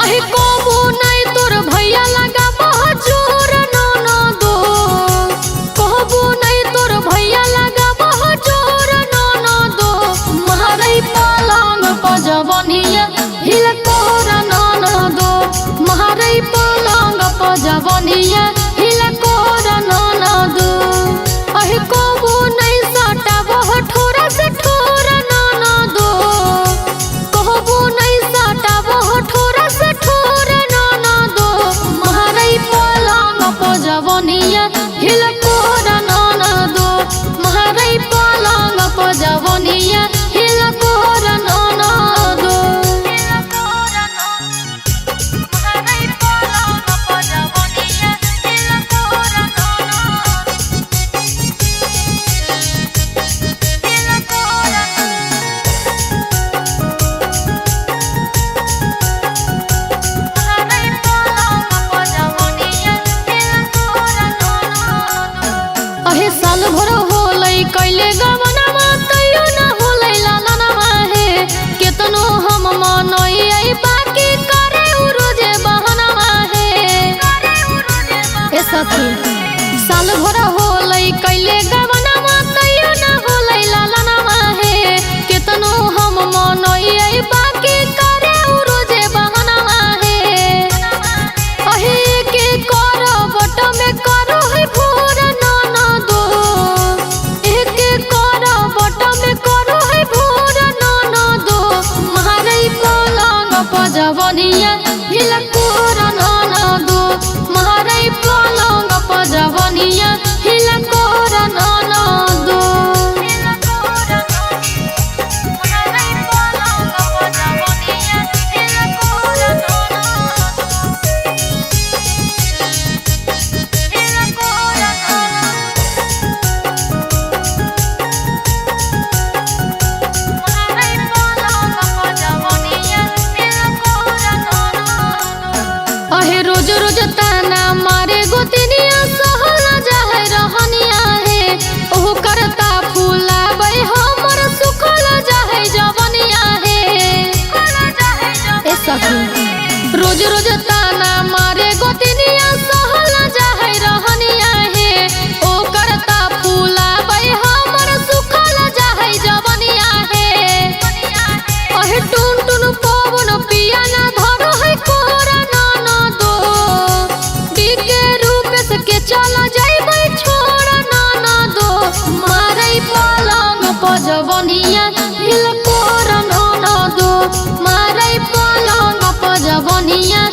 अहे कबो नहीं तोर भैया लगा बहजोर ननदो कबो नहीं तोर भैया लगा बहजोर ननदो महरई पलंग पजवनिया हिल कोर ननदो महरई पलंग पजवनिया हिल कोर ननदो अहे कबो नहीं सटा बह ठोरा से ठोर ननदो कबो नहीं सटा बह ठोरा से ठोर ननदो महरई पलंग पजवनिया हिल कोर ननदो महरई पलंग पजवनिया हिल कोर ननदो महरई पलंग पजवनिया हिल कोर अहे साल भर होलै कैले गवनमा तैयो न होलै लालनमा हे केतनो हम मनई बाकी करे उ रोजे बहनमा हे ए सखी साल भर होलै कैले गवनमा तैयो न होलै लालनमा हे केतनो हम मनई बाकी करे उ रोजे बहनमा हे अहे के करो बट में करो है भोर ननदो एके करो बट में करो है भोर ननदो महरई पलंग पजवनिया हिल कोर ननदो महरई पलंग पजवनिया हिल कोर ननदो महरई पलंग पजवनिया हिल कोर अहे रोज रोज ताना मारे गोतनिया सहल जाहे रहनिया हे ओह करता फूलाबै हमर सुखल जाहे जवनिया हे ए सखी रोज रोज ताना मारे गोतनिया सहल जाहे रहनिया हे ओ करता फूलाबै हमर सुखल जाहे जवनिया हे अहे टुन टुन पवन पिया ना धरो है कोर ननदो डीके रूपेश के चला जाइबै छोड़ ननदो मारई पलंग पजवनिया हिल कोर ननदो मारई पलंग पजवनिया